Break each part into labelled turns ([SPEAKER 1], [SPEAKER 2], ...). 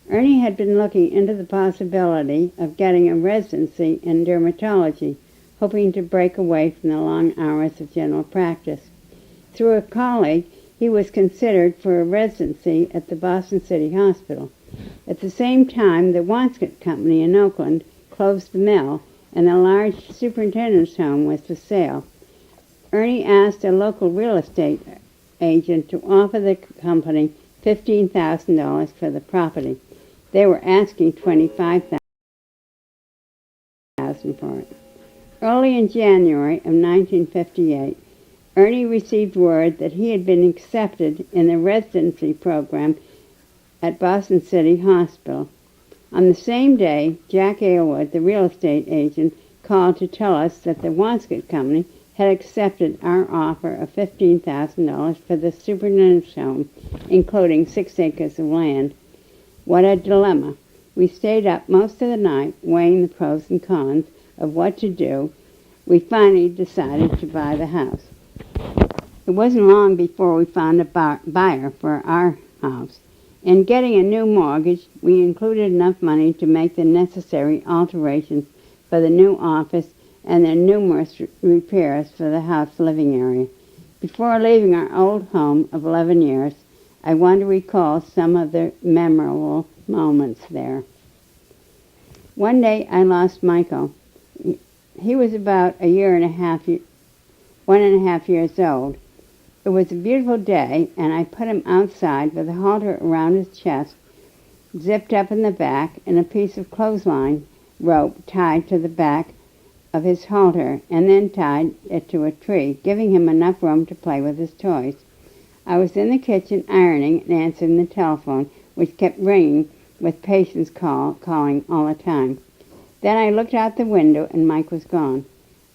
[SPEAKER 1] Ernie had been looking into the possibility of getting a residency in dermatology, hoping to break away from the long hours of general practice. Through a colleague, he was considered for a residency at the Boston City Hospital. At the same time, the Wanscott Company in Oakland closed the mill, and a large superintendent's home was for sale. Ernie asked a local real estate agent to offer the company $15,000 for the property. They were asking $25,000 for it. Early in January of 1958, Ernie received word that he had been accepted in the residency program at Boston City Hospital. On the same day, Jack Aylward, the real estate agent, called to tell us that the Wanscott Company had accepted our offer of $15,000 for the superintendent's home, including 6 acres of land. What a dilemma. We stayed up most of the night weighing the pros and cons of what to do. We finally decided to buy the house. It wasn't long before we found a buyer for our house. In getting a new mortgage, we included enough money to make the necessary alterations for the new office and the numerous repairs for the house living area. Before leaving our old home of 11 years, I want to recall some of the memorable moments there. One day I lost Michael. He was about 1.5 years old. It was a beautiful day, and I put him outside with a halter around his chest, zipped up in the back, and a piece of clothesline rope tied to the back of his halter, and then tied it to a tree, giving him enough room to play with his toys. I was in the kitchen ironing and answering the telephone, which kept ringing with patients calling all the time. Then I looked out the window, and Mike was gone.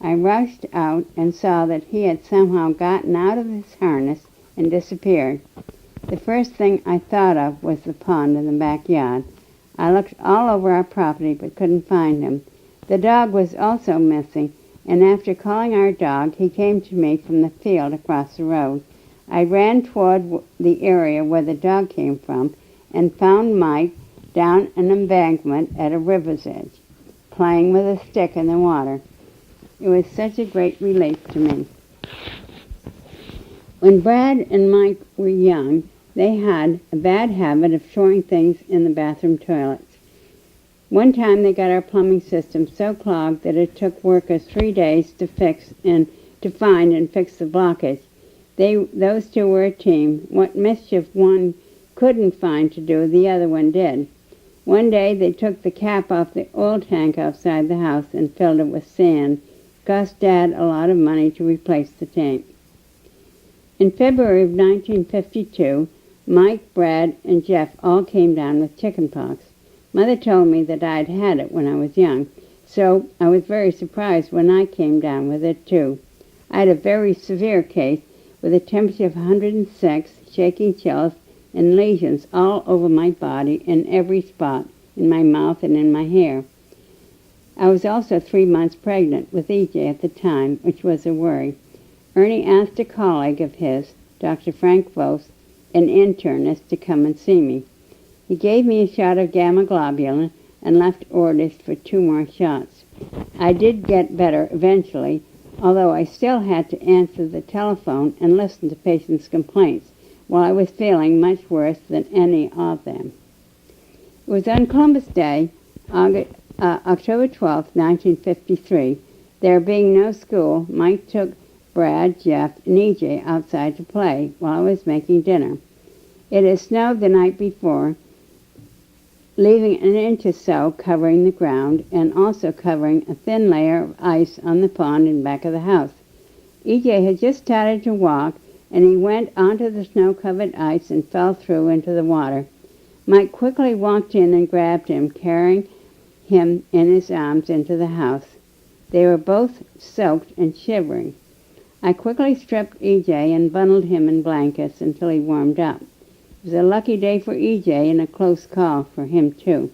[SPEAKER 1] I rushed out and saw that he had somehow gotten out of his harness and disappeared. The first thing I thought of was the pond in the backyard. I looked all over our property but couldn't find him. The dog was also missing, and after calling our dog, he came to me from the field across the road. I ran toward the area where the dog came from and found Mike down an embankment at a river's edge, playing with a stick in the water. It was such a great relief to me. When Brad and Mike were young, they had a bad habit of throwing things in the bathroom toilets. One time they got our plumbing system so clogged that it took workers 3 days to find and fix the blockage. Those two were a team. What mischief one couldn't find to do, the other one did. One day they took the cap off the oil tank outside the house and filled it with sand. It cost Dad a lot of money to replace the tank. In February of 1952, Mike, Brad, and Jeff all came down with chicken pox. Mother told me that I'd had it when I was young, so I was very surprised when I came down with it too. I had a very severe case with a temperature of 106, shaking chills, and lesions all over my body in every spot, in my mouth and in my hair. I was also 3 months pregnant with EJ at the time, which was a worry. Ernie asked a colleague of his, Dr. Frank Vos, an internist, to come and see me. He gave me a shot of gamma globulin and left orders for 2 more shots. I did get better eventually, although I still had to answer the telephone and listen to patients' complaints, while I was feeling much worse than any of them. It was on Columbus Day, October 12, 1953. There being no school, Mike took Brad, Jeff, and EJ outside to play while I was making dinner. It had snowed the night before, leaving an inch or so covering the ground and also covering a thin layer of ice on the pond in back of the house. EJ had just started to walk, and he went onto the snow-covered ice and fell through into the water. Mike quickly walked in and grabbed him, carrying him in his arms into the house. They were both soaked and shivering. I quickly stripped EJ and bundled him in blankets until he warmed up. It was a lucky day for EJ and a close call for him, too.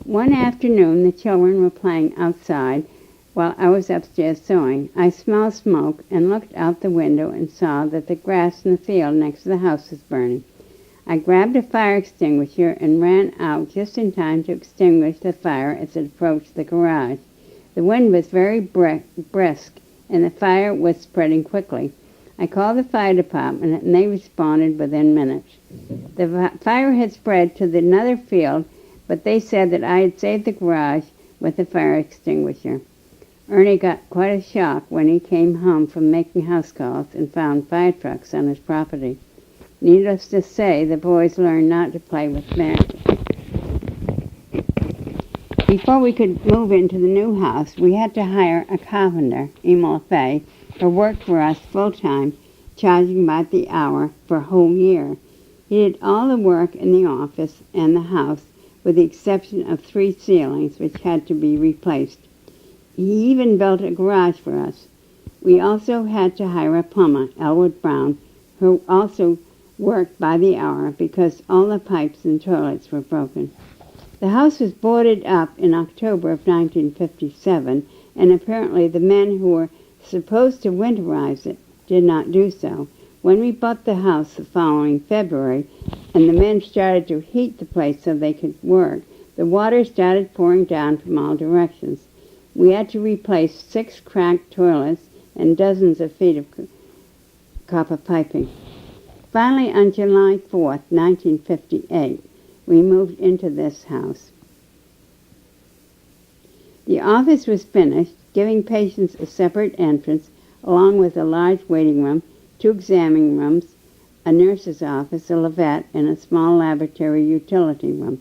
[SPEAKER 1] One afternoon, the children were playing outside while I was upstairs sewing. I smelled smoke and looked out the window and saw that the grass in the field next to the house was burning. I grabbed a fire extinguisher and ran out just in time to extinguish the fire as it approached the garage. The wind was very brisk, and the fire was spreading quickly. I called the fire department, and they responded within minutes. The fire had spread to another field, but they said that I had saved the garage with the fire extinguisher. Ernie got quite a shock when he came home from making house calls and found fire trucks on his property. Needless to say, the boys learned not to play with matches. Before we could move into the new house, we had to hire a carpenter, Emil Fay, who worked for us full-time, charging by the hour for a whole year. He did all the work in the office and the house, with the exception of 3 ceilings, which had to be replaced. He even built a garage for us. We also had to hire a plumber, Elwood Brown, who also worked by the hour because all the pipes and toilets were broken. The house was boarded up in October of 1957, and apparently the men who were supposed to winterize it did not do so. When we bought the house the following February, and the men started to heat the place so they could work, the water started pouring down from all directions. We had to replace 6 cracked toilets and dozens of feet of copper piping. Finally, on July 4th, 1958, we moved into this house. The office was finished, giving patients a separate entrance, along with a large waiting room, 2 examining rooms, a nurse's office, a lavette, and a small laboratory utility room.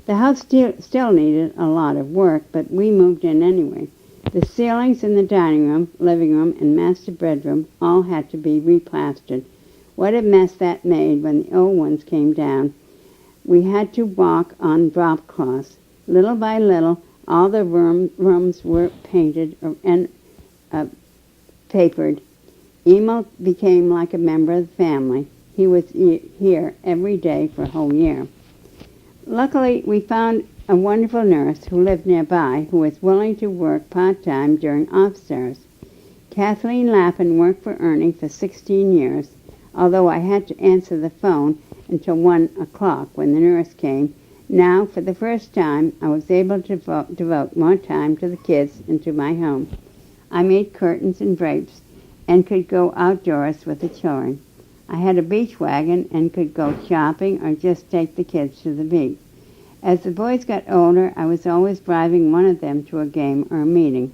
[SPEAKER 1] The house still needed a lot of work, but we moved in anyway. The ceilings in the dining room, living room, and master bedroom all had to be replastered. What a mess that made when the old ones came down. We had to walk on drop cloths. Little by little, all the rooms were painted and papered. Emil became like a member of the family. He was here every day for a whole year. Luckily, we found a wonderful nurse who lived nearby who was willing to work part-time during off-hours. Kathleen Lapham worked for Ernie for 16 years, although I had to answer the phone until 1 o'clock when the nurse came. Now, for the first time, I was able to devote more time to the kids and to my home. I made curtains and drapes and could go outdoors with the children. I had a beach wagon and could go shopping or just take the kids to the beach. As the boys got older, I was always driving one of them to a game or a meeting.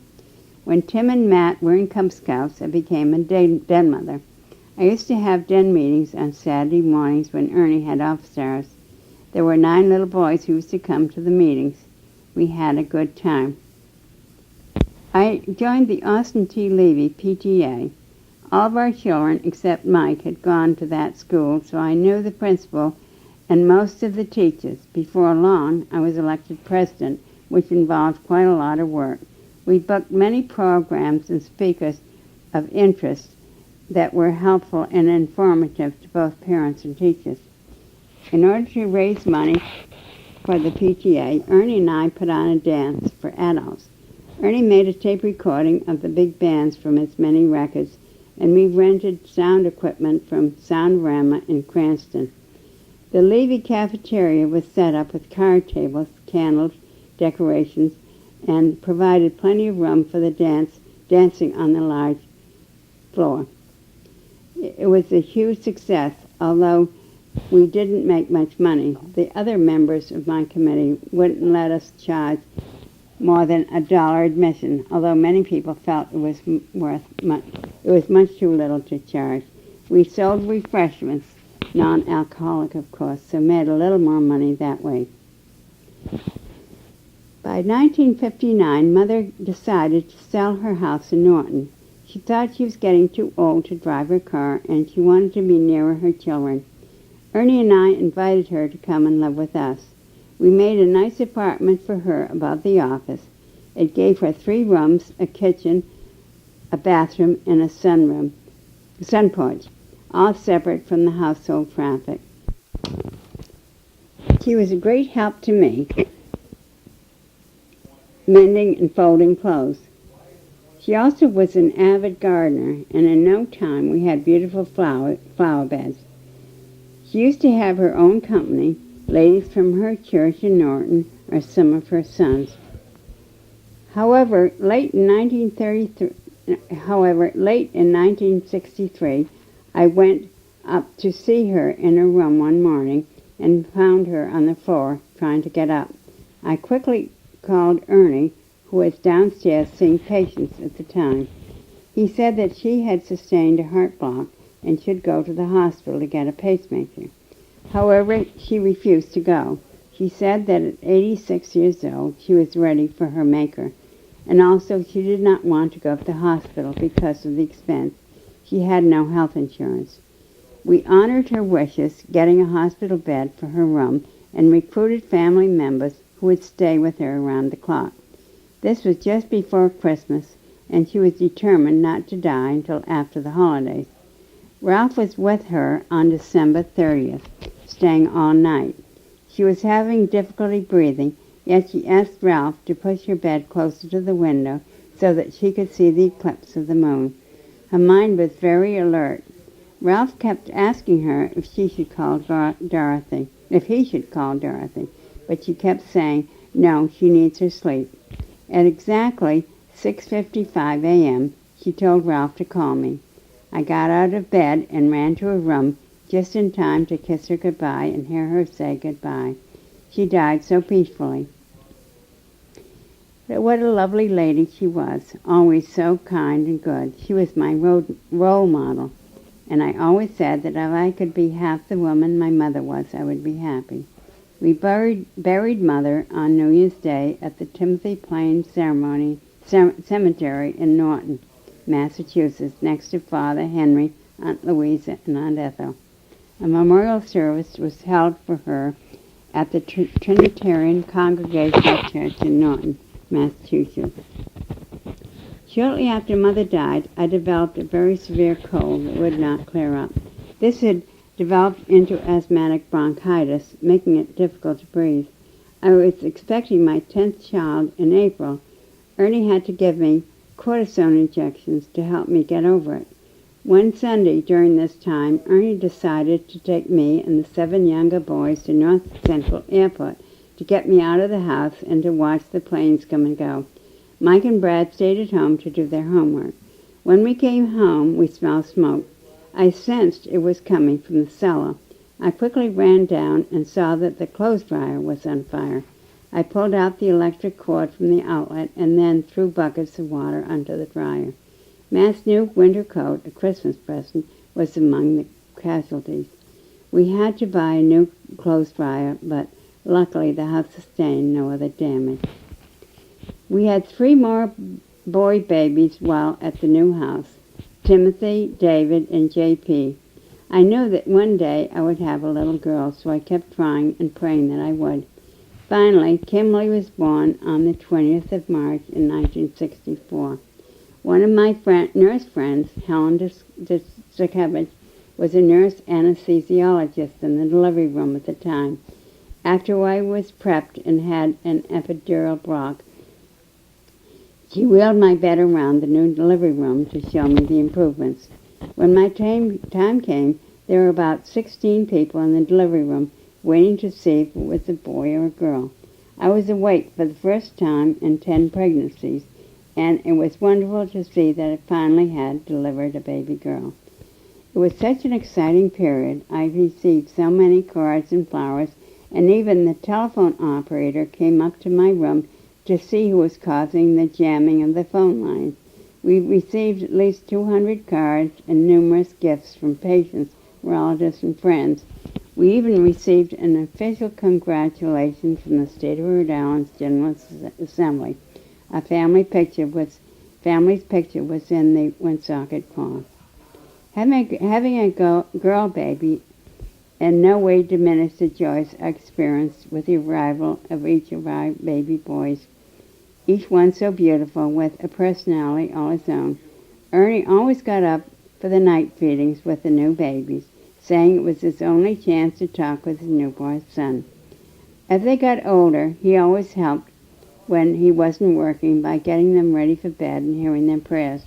[SPEAKER 1] When Tim and Matt were in Cub Scouts, I became a den mother. I used to have den meetings on Saturday mornings when Ernie had off-hours. There were 9 little boys who used to come to the meetings. We had a good time. I joined the Austin T. Levy PTA. All of our children, except Mike, had gone to that school, so I knew the principal and most of the teachers. Before long, I was elected president, which involved quite a lot of work. We booked many programs and speakers of interest that were helpful and informative to both parents and teachers. In order to raise money for the PTA, Ernie and I put on a dance for adults. Ernie made a tape recording of the big bands from its many records, and we rented sound equipment from Soundorama in Cranston. The Levy cafeteria was set up with card tables, candles, decorations, and provided plenty of room for the dancing on the large floor. It was a huge success, although we didn't make much money. The other members of my committee wouldn't let us charge more than $1 admission, although many people felt it was much too little to charge. We sold refreshments, non-alcoholic of course, so made a little more money that way. By 1959, Mother decided to sell her house in Norton. She thought she was getting too old to drive her car, and she wanted to be nearer her children. Ernie and I invited her to come and live with us. We made a nice apartment for her above the office. It gave her 3 rooms, a kitchen, a bathroom, and a sun porch, all separate from the household traffic. She was a great help to me, mending and folding clothes. She also was an avid gardener, and in no time we had beautiful flower beds. She used to have her own company, ladies from her church in Norton or some of her sons. However, late in 1963, I went up to see her in her room one morning and found her on the floor trying to get up. I quickly called Ernie, who was downstairs seeing patients at the time. He said that she had sustained a heart block and should go to the hospital to get a pacemaker. However, she refused to go. She said that at 86 years old, she was ready for her maker, and also she did not want to go to the hospital because of the expense. She had no health insurance. We honored her wishes, getting a hospital bed for her room, and recruited family members who would stay with her around the clock. This was just before Christmas, and she was determined not to die until after the holidays. Ralph was with her on December 30th, staying all night. She was having difficulty breathing, yet she asked Ralph to push her bed closer to the window so that she could see the eclipse of the moon. Her mind was very alert. Ralph kept asking her if he should call Dorothy, but she kept saying, no, she needs her sleep. At exactly 6:55 a.m., she told Ralph to call me. I got out of bed and ran to her room just in time to kiss her goodbye and hear her say goodbye. She died so peacefully. But what a lovely lady she was, always so kind and good. She was my role model, and I always said that if I could be half the woman my mother was, I would be happy. We buried Mother on New Year's Day at the Timothy Plain Cemetery in Norton, Massachusetts, next to Father Henry, Aunt Louisa, and Aunt Ethel. A memorial service was held for her at the Trinitarian Congregational Church in Norton, Massachusetts. Shortly after Mother died, I developed a very severe cold that would not clear up. This had developed into asthmatic bronchitis, making it difficult to breathe. I was expecting my 10th child in April. Ernie had to give me cortisone injections to help me get over it. One Sunday during this time, Ernie decided to take me and the 7 younger boys to North Central Airport to get me out of the house and to watch the planes come and go. Mike and Brad stayed at home to do their homework. When we came home, we smelled smoke. I sensed it was coming from the cellar. I quickly ran down and saw that the clothes dryer was on fire. I pulled out the electric cord from the outlet and then threw buckets of water onto the dryer. Matt's new winter coat, a Christmas present, was among the casualties. We had to buy a new clothes dryer, but luckily the house sustained no other damage. We had 3 more boy babies while at the new house, Timothy, David, and J.P. I knew that one day I would have a little girl, so I kept trying and praying that I would. Finally, Kimberley was born on the 20th of March in 1964. One of my nurse friends, Helen Deskevich, was a nurse anesthesiologist in the delivery room at the time. After I was prepped and had an epidural block, she wheeled my bed around the new delivery room to show me the improvements. When my time came, there were about 16 people in the delivery room waiting to see if it was a boy or a girl. I was awake for the first time in 10 pregnancies, and it was wonderful to see that I finally had delivered a baby girl. It was such an exciting period. I received so many cards and flowers, and even the telephone operator came up to my room to see who was causing the jamming of the phone lines. We received at least 200 cards and numerous gifts from patients, relatives, and friends. We even received an official congratulation from the State of Rhode Island's General Assembly. Our family's picture was in the Woonsocket cloth. Having a girl baby in no way diminished the joys I experienced with the arrival of each of our baby boys, each one so beautiful with a personality all his own. Ernie always got up for the night feedings with the new babies, saying it was his only chance to talk with his newborn son. As they got older, he always helped when he wasn't working by getting them ready for bed and hearing their prayers.